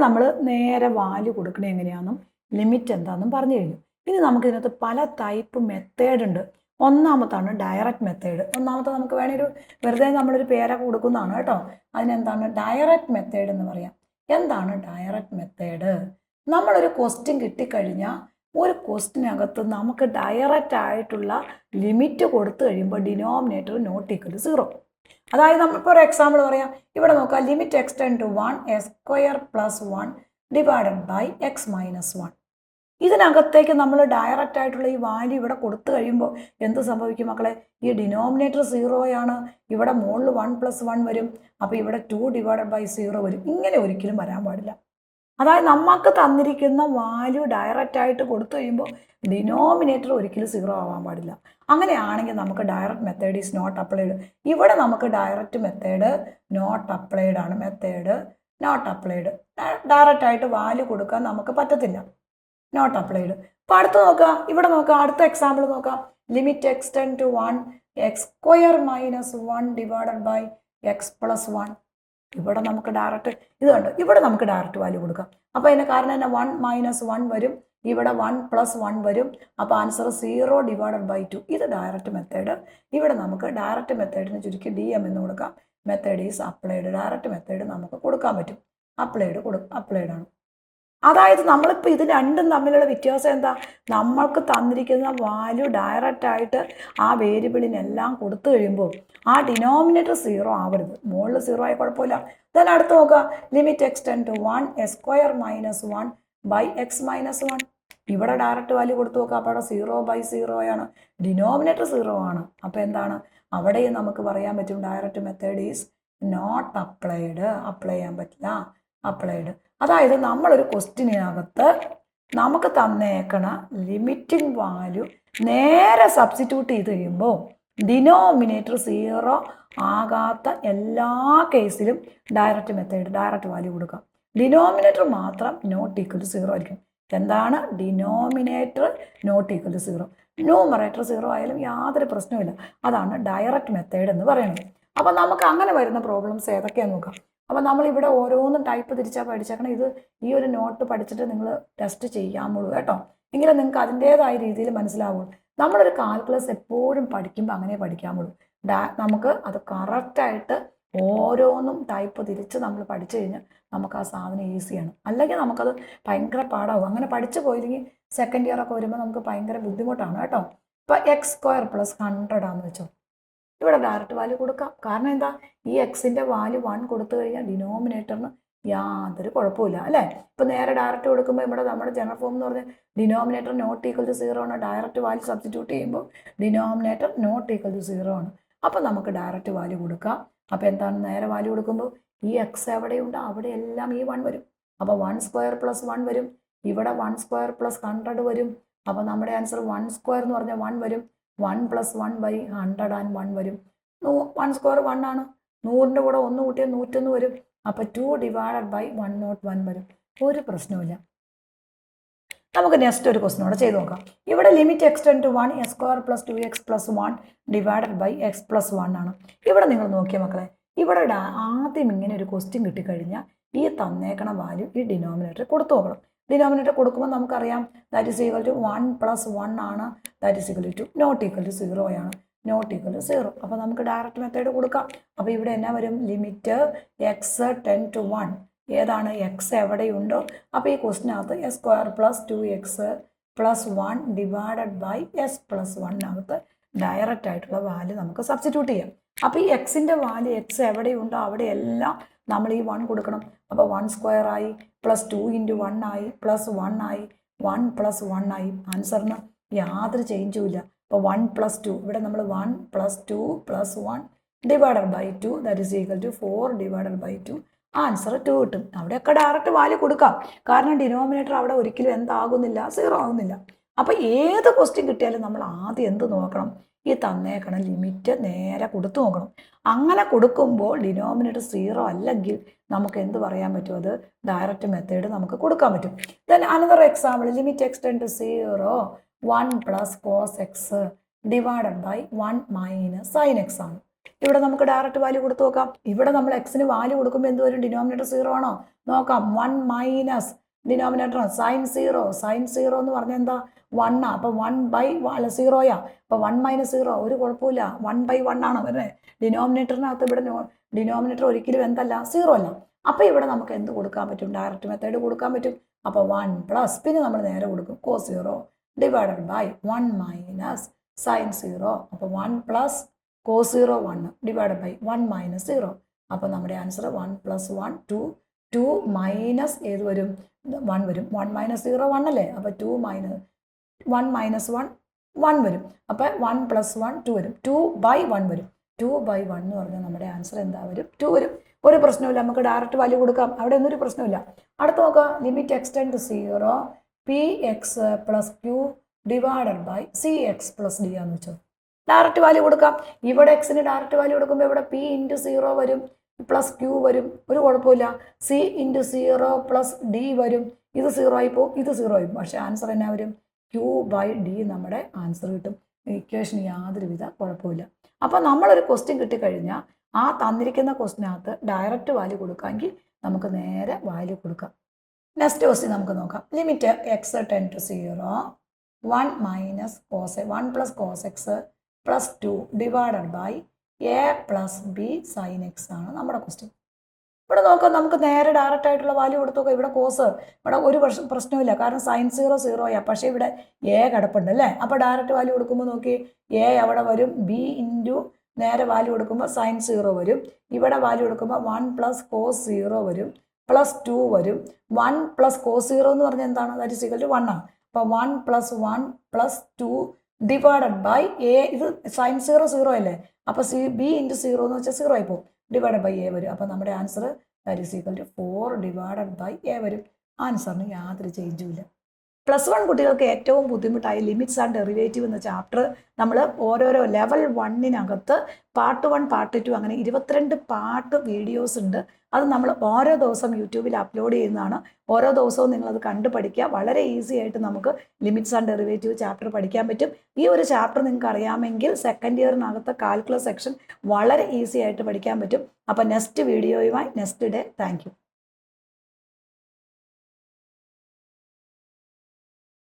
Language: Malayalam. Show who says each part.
Speaker 1: നമ്മൾ നേരെ വാല്യൂ കൊടുക്കണേ എങ്ങനെയാണെന്നും ലിമിറ്റ് എന്താണെന്നും പറഞ്ഞു കഴിഞ്ഞു. ഇനി നമുക്ക് ഇതിനകത്ത് പല ടൈപ്പ് മെത്തേഡ് ഉണ്ട്. ഒന്നാമത്താണ് ഡയറക്റ്റ് മെത്തേഡ്. ഒന്നാമത്തെ നമുക്ക് വേണമെങ്കിൽ വെറുതെ നമ്മളൊരു പേരൊക്കെ കൊടുക്കുന്നതാണ് കേട്ടോ. അതിനെന്താണ് ഡയറക്റ്റ് മെത്തേഡ് എന്ന് പറയാം. എന്താണ് ഡയറക്റ്റ് മെത്തേഡ്? നമ്മളൊരു ക്വസ്റ്റ്യൻ കിട്ടിക്കഴിഞ്ഞാൽ ഒരു ക്വസ്റ്റിനകത്ത് നമുക്ക് ഡയറക്റ്റ് ആയിട്ടുള്ള ലിമിറ്റ് കൊടുത്തു കഴിയുമ്പോൾ ഡിനോമിനേറ്റർ നോട്ട് ഈക്വൽ ടു 0. അതായത് നമ്മളിപ്പോൾ ഒരു എക്സാമ്പിൾ പറയാം. ഇവിടെ നോക്കാം, limit extend to 1 x square plus 1 divided by x minus 1. ഇതിനകത്തേക്ക് നമ്മൾ ഡയറക്റ്റ് ആയിട്ടുള്ള ഈ വാല്യൂ ഇവിടെ കൊടുത്തു കഴിയുമ്പോൾ എന്ത് സംഭവിക്കും മക്കളെ? ഈ ഡിനോമിനേറ്റർ 0 ആണ്, ഇവിടെ മുകളിൽ 1 + 1 വരും, അപ്പോൾ ഇവിടെ 2 ഡിവൈഡഡ് ബൈ 0 വരും. ഇങ്ങനെ ഒരിക്കലും വരാൻ പാടില്ല. അതായത് നമുക്ക് തന്നിരിക്കുന്ന വാല്യൂ ഡയറക്റ്റ് ആയിട്ട് കൊടുത്തു കഴിയുമ്പോൾ ഡിനോമിനേറ്റർ ഒരിക്കലും 0 ആവാൻ പാടില്ല. അങ്ങനെയാണെങ്കിൽ നമുക്ക് direct method is not applied. ഇവിടെ നമുക്ക് ഡയറക്റ്റ് മെത്തേഡ് നോട്ട് അപ്ലൈഡ് ആണ്. Method not applied. ഡയറക്റ്റ് ആയിട്ട് വാല്യൂ കൊടുക്കാൻ നമുക്ക് പറ്റത്തില്ല. Not applied. അപ്പോൾ അടുത്ത് നോക്കാം, ഇവിടെ നോക്കാം, അടുത്ത എക്സാമ്പിൾ നോക്കാം. Limit extend to 1 x square minus 1 divided by x plus 1. ഇവിടെ നമുക്ക് ഡയറക്റ്റ് ഇത് കണ്ടു, ഇവിടെ നമുക്ക് ഡയറക്റ്റ് വാല്യൂ കൊടുക്കാം. അപ്പോൾ അതിന് കാരണം തന്നെ 1 - 1 വരും, ഇവിടെ 1 + 1 വരും. അപ്പോൾ ആൻസർ 0 ഡിവൈഡഡ് ബൈ 2. ഇത് ഡയറക്റ്റ് മെത്തേഡ്. ഇവിടെ നമുക്ക് ഡയറക്റ്റ് മെത്തേഡിന് ചുരുക്കി DM എന്ന് കൊടുക്കാം. Method is applied. Direct method നമുക്ക് കൊടുക്കാൻ പറ്റും. അപ്ലൈഡ് ആണ്. അതായത് നമ്മളിപ്പോൾ ഇത് രണ്ടും തമ്മിലുള്ള വ്യത്യാസം എന്താ? നമ്മൾക്ക് തന്നിരിക്കുന്ന വാല്യൂ ഡയറക്റ്റ് ആയിട്ട് ആ വേരിയബിളിനെല്ലാം കൊടുത്തു കഴിയുമ്പോൾ ആ ഡിനോമിനേറ്റർ 0 ആവരുത്. മുകളിൽ 0 ആയി കുഴപ്പമില്ല. then അടുത്ത് നോക്കുക, limit extend to 1 x square minus 1 by x minus 1. ഇവിടെ ഡയറക്റ്റ് വാല്യൂ കൊടുത്തു നോക്കുക. അപ്പോൾ അവിടെ 0/0 ആണ്, ഡിനോമിനേറ്റർ 0 ആണ്. അപ്പോൾ എന്താണ് അവിടെയും നമുക്ക് പറയാൻ പറ്റും direct method is not applied. Apply ചെയ്യാൻ പറ്റില്ല. അപ്ലൈഡ്. അതായത് നമ്മളൊരു ക്വസ്റ്റ്യനകത്ത് നമുക്ക് തന്നേക്കണ ലിമിറ്റിംഗ് വാല്യൂ നേരെ സബ്സ്റ്റിറ്റ്യൂട്ട് ചെയ്ത് കഴിയുമ്പോൾ ഡിനോമിനേറ്റർ 0 ആകാത്ത എല്ലാ കേസിലും ഡയറക്റ്റ് വാല്യൂ കൊടുക്കാം. ഡിനോമിനേറ്റർ മാത്രം നോട്ട് ഈക്വൽ ടു 0 ആയിരിക്കും. എന്താണ് denominator not equal to 0? Numerator 0 ആയാലും യാതൊരു പ്രശ്നവുമില്ല. അതാണ് ഡയറക്റ്റ് മെത്തേഡ് എന്ന് പറയുന്നത്. അപ്പം നമുക്ക് അങ്ങനെ വരുന്ന പ്രോബ്ലംസ് ഏതൊക്കെയാണെന്ന് നോക്കാം. അപ്പോൾ നമ്മളിവിടെ ഓരോന്നും ടൈപ്പ് തിരിച്ചാൽ പഠിച്ചേക്കണം. ഇത് ഈ ഒരു നോട്ട് പഠിച്ചിട്ട് നിങ്ങൾ ടെസ്റ്റ് ചെയ്യാമുള്ളൂ കേട്ടോ. എങ്കിലും നിങ്ങൾക്ക് അതിൻ്റേതായ രീതിയിൽ മനസ്സിലാവുള്ളൂ. നമ്മളൊരു കാൽക്കുലസ് എപ്പോഴും പഠിക്കുമ്പോൾ അങ്ങനെ പഠിക്കാമുള്ളൂ. നമുക്ക് അത് കറക്റ്റായിട്ട് ഓരോന്നും ടൈപ്പ് തിരിച്ച് നമ്മൾ പഠിച്ചു കഴിഞ്ഞാൽ നമുക്ക് ആ സാധനം ഈസിയാണ്. അല്ലെങ്കിൽ നമുക്കത് ഭയങ്കര പാടാവും. അങ്ങനെ പഠിച്ചു പോയില്ലെങ്കിൽ സെക്കൻഡ് ഇയർ ഒക്കെ വരുമ്പോൾ നമുക്ക് ഭയങ്കര ബുദ്ധിമുട്ടാണ് കേട്ടോ. ഇപ്പോൾ x സ്ക്വയർ പ്ലസ് 100 ആണെന്ന് വെച്ചോ, ഇവിടെ ഡയറക്റ്റ് വാല്യൂ കൊടുക്കാം. കാരണം എന്താ, ഈ എക്സിൻ്റെ വാല്യൂ 1 കൊടുത്തു കഴിഞ്ഞാൽ ഡിനോമിനേറ്ററിന് യാതൊരു കുഴപ്പമില്ല അല്ലേ. ഇപ്പം നേരെ ഡയറക്റ്റ് കൊടുക്കുമ്പോൾ ഇവിടെ നമ്മുടെ ജനറൽ ഫോം എന്ന് പറഞ്ഞാൽ ഡിനോമിനേറ്റർ നോട്ട് ഈക്വൽ ടു 0 ആണ്. ഡയറക്റ്റ് വാല്യൂ സബ്സ്റ്റിറ്റ്യൂട്ട് ചെയ്യുമ്പോൾ ഡിനോമിനേറ്റർ നോട്ട് ഈക്വൽ ടു 0 ആണ്. അപ്പോൾ നമുക്ക് ഡയറക്റ്റ് വാല്യൂ കൊടുക്കാം. അപ്പോൾ എന്താണ് നേരെ വാല്യൂ കൊടുക്കുമ്പോൾ ഈ എക്സ് എവിടെയുണ്ട് അവിടെ എല്ലാം ഈ 1 വരും. അപ്പോൾ 1 സ്ക്വയർ പ്ലസ് 1 വരും. ഇവിടെ 1 സ്ക്വയർ പ്ലസ് 100 വരും. അപ്പോൾ നമ്മുടെ ആൻസർ 1 സ്ക്വയർ എന്ന് പറഞ്ഞാൽ 1 വരും. 1 + 1/101 വരും. 1 സ്ക്വയർ 1 ആണ്. 100ൻ്റെ കൂടെ 1 കൂട്ടിയാൽ 101 വരും. അപ്പോൾ 2 ഡിവൈഡഡ് ബൈ 101 വരും. ഒരു പ്രശ്നവുമില്ല. നമുക്ക് നെക്സ്റ്റ് ഒരു ക്വസ്റ്റ്യൻ കൂടെ ചെയ്ത് നോക്കാം. ഇവിടെ limit extend to 1 x square plus 2x plus 1 divided by x plus 1 ആണ്. ഇവിടെ നിങ്ങൾ നോക്കിയ മക്കളെ, ഇവിടെ ആദ്യം ഇങ്ങനെ ഒരു ക്വസ്റ്റ്യൻ കിട്ടിക്കഴിഞ്ഞാൽ ഈ തന്നേക്കണ വാല്യൂ ഈ ഡിനോമിനേറ്റർ കൊടുത്തു നോക്കണം. ഡിനോമിനേറ്റർ കൊടുക്കുമ്പോൾ നമുക്കറിയാം ദാറ്റ് ഈസ് ഈക്വൽ ടു 1 + 1 ആണ്. That is equal to not equal to 0 ആണ്. Not equal to 0. അപ്പോൾ നമുക്ക് ഡയറക്റ്റ് മെത്തേഡ് കൊടുക്കാം. അപ്പോൾ ഇവിടെ എന്നാ വരും? Limit x tend to 1. ഏതാണ് എക്സ് എവിടെയുണ്ടോ അപ്പോൾ ഈ ക്വസ്റ്റിനകത്ത് x square plus 2x plus 1 divided by s plus 1 direct ആയിട്ടുള്ള വാല്യൂ നമുക്ക് സബ്സ്റ്റിറ്റ്യൂട്ട് ചെയ്യാം. അപ്പോൾ ഈ എക്സിൻ്റെ വാല്യൂ എക്സ് എവിടെയുണ്ടോ അവിടെയെല്ലാം നമ്മൾ ഈ 1 കൊടുക്കണം. അപ്പോൾ 1 സ്ക്വയർ ആയി, പ്ലസ് 2 × 1 ആയി, പ്ലസ് 1 ആയി, 1 + 1 ആയി. ആൻസറിന് യാതൊരു ചേഞ്ചും ഇല്ല. അപ്പോൾ 1 + 2, ഇവിടെ നമ്മൾ 1 + 2 + 1 divided by 2 that is equal to 4 divided by 2. Answer 2 കിട്ടും. അവിടെയൊക്കെ ഡയറക്റ്റ് വാല്യൂ കൊടുക്കാം. കാരണം ഡിനോമിനേറ്റർ അവിടെ ഒരിക്കലും എന്താകുന്നില്ല, 0 ആകുന്നില്ല. അപ്പോൾ ഏത് ക്വസ്റ്റ്യൻ കിട്ടിയാലും നമ്മൾ ആദ്യം എന്ത് നോക്കണം? ഈ തന്നേക്കണം ലിമിറ്റ് നേരെ കൊടുത്തു നോക്കണം. അങ്ങനെ കൊടുക്കുമ്പോൾ ഡിനോമിനേറ്റർ 0 അല്ലെങ്കിൽ നമുക്ക് എന്ത് പറയാൻ പറ്റും? അത് ഡയറക്റ്റ് മെത്തേഡ് നമുക്ക് കൊടുക്കാൻ പറ്റും. Then another example, limit extend to 0 1 + cos x divided by 1 - sin x ആണ്. ഇവിടെ നമുക്ക് ഡയറക്റ്റ് വാല്യൂ കൊടുത്തു നോക്കാം. ഇവിടെ നമ്മൾ എക്സിന് വാല്യൂ കൊടുക്കുമ്പോൾ എന്ത് വരും? ഡിനോമിനേറ്റർ 0 ആണോ? നോക്കാം. 1 മൈനസ് ഡിനോമിനേറ്റർ സൈൻ 0 എന്ന് പറഞ്ഞാൽ എന്താ? 1 ആ. അപ്പൊ 1/0 അപ്പൊ 1 - 0 ഒരു കുഴപ്പമില്ല. 1/1 ആണ് വരുന്നത്. ഡിനോമിനേറ്ററിനകത്ത് ഇവിടെ ഡിനോമിനേറ്റർ ഒരിക്കലും എന്തല്ല? 0 അല്ല. അപ്പൊ ഇവിടെ നമുക്ക് എന്ത് കൊടുക്കാൻ പറ്റും? ഡയറക്റ്റ് മെത്തേഡ് കൊടുക്കാൻ പറ്റും. അപ്പൊ 1 പ്ലസ് പിന്നെ നമ്മൾ നേരെ കൊടുക്കും cos 0 divided by 1 minus sine 0. അപ്പൊ 1 plus cos 0 1 divided by 1 minus 0. അപ്പൊ നമ്മുടെ ആൻസർ 1 + 1 2 മൈനസ് ഏത് വരും? 1 വരും. 1 - 0 1 അല്ലേ? അപ്പൊ 1 - 1 1 വരും. അപ്പൊ 1 + 1 2 വരും. 2/1 വരും. 2/1 എന്ന് പറഞ്ഞാൽ നമ്മുടെ ആൻസർ എന്താ വരും? 2 വരും. ഒരു പ്രശ്നമില്ല, നമുക്ക് ഡയറക്റ്റ് വാല്യൂ കൊടുക്കാം. അവിടെ ഒന്നും ഒരു പ്രശ്നമില്ല. അടുത്ത് നോക്കുക. Limit extend 0 px + q divided by cx + d എന്ന് വെച്ചത്. ഡയറക്റ്റ് വാല്യൂ കൊടുക്കാം. ഇവിടെ എക്സിന് ഡയറക്റ്റ് വാല്യൂ കൊടുക്കുമ്പോൾ ഇവിടെ p × 0 വരും പ്ലസ് q വരും. ഒരു കുഴപ്പമില്ല. c × 0 + d വരും. ഇത് 0 ആയി പോകും, ഇത് 0 ആയി പോകും. പക്ഷെ ആൻസർ എന്നാ വരും? q/d നമ്മുടെ ആൻസർ കിട്ടും. ഇക്വേഷന് യാതൊരുവിധ കുഴപ്പമില്ല. അപ്പം നമ്മളൊരു ക്വസ്റ്റ്യൻ കിട്ടിക്കഴിഞ്ഞാൽ ആ തന്നിരിക്കുന്ന ക്വസ്റ്റിനകത്ത് ഡയറക്റ്റ് വാല്യൂ കൊടുക്കാമെങ്കിൽ നമുക്ക് നേരെ വാല്യൂ കൊടുക്കാം. നെക്സ്റ്റ് ക്വസ്റ്റ്യൻ നമുക്ക് നോക്കാം. Limit x → 0 1 minus cos 1 + cos x + 2 divided by a + b sin x ആണ് നമ്മുടെ ക്വസ്റ്റ്യൻ. ഇവിടെ നോക്കാം, നമുക്ക് നേരെ ഡയറക്റ്റ് ആയിട്ടുള്ള വാല്യൂ കൊടുത്തു നോക്കാം. ഇവിടെ കോസ് ഇവിടെ ഒരു പ്രശ്നമില്ല, കാരണം സൈൻ 0 0 പക്ഷേ ഇവിടെ എ കിടപ്പുണ്ട് അല്ലേ? അപ്പോൾ ഡയറക്റ്റ് വാല്യൂ കൊടുക്കുമ്പോൾ നോക്കി എ അവിടെ വരും. ബി ഇൻറ്റു നേരെ വാല്യൂ കൊടുക്കുമ്പോൾ സൈൻ 0 വരും. ഇവിടെ വാല്യൂ കൊടുക്കുമ്പോൾ 1 + cos 0 വരും പ്ലസ് 2 വരും. 1 + cos 0 എന്ന് പറഞ്ഞാൽ എന്താണ്? ദാറ്റ് ഈസ് ഈക്വൽ ടു 1 ആണ്. അപ്പോൾ 1 + 1 + 2 ഡിവൈഡഡ് ബൈ എ. ഇത് സൈൻ 0 0 അല്ലേ? അപ്പോൾ ബി ഇൻറ്റു 0 എന്ന് വെച്ചാൽ 0 ആയി പോകും. ഡിവൈഡഡ് ബൈ എ വരും. അപ്പോൾ നമ്മുടെ answer that is equal to 4 divided by a വരും. ആൻസറിന് യാതൊരു ചേഞ്ചും ഇല്ല. +1 കുട്ടികൾക്ക് ഏറ്റവും ബുദ്ധിമുട്ടായി ലിമിറ്റ്സ് ആൻഡ് ഡെറിവേറ്റീവ് എന്ന ചാപ്റ്റർ നമ്മൾ ഓരോരോ ലെവൽ 1-നകത്ത് പാർട്ട് 1 പാർട്ട് 2 അങ്ങനെ 22 പാർട്ട് വീഡിയോസ് ഉണ്ട്. അത് നമ്മൾ ഓരോ ദിവസം യൂട്യൂബിൽ അപ്ലോഡ് ചെയ്യുന്നതാണ്. ഓരോ ദിവസവും നിങ്ങളത് കണ്ടു പഠിക്കുക. വളരെ ഈസി ആയിട്ട് നമുക്ക് ലിമിറ്റ്സ് ആൻഡ് ഡെറിവേറ്റീവ് ചാപ്റ്റർ പഠിക്കാൻ പറ്റും. ഈ ഒരു ചാപ്റ്റർ നിങ്ങൾക്ക് അറിയാമെങ്കിൽ സെക്കൻഡ് ഇയറിനകത്ത് കാൽക്കുലസ് സെക്ഷൻ വളരെ ഈസി ആയിട്ട് പഠിക്കാൻ പറ്റും. അപ്പോൾ നെക്സ്റ്റ് വീഡിയോയുമായി നെക്സ്റ്റ് ഡേ. Thank you.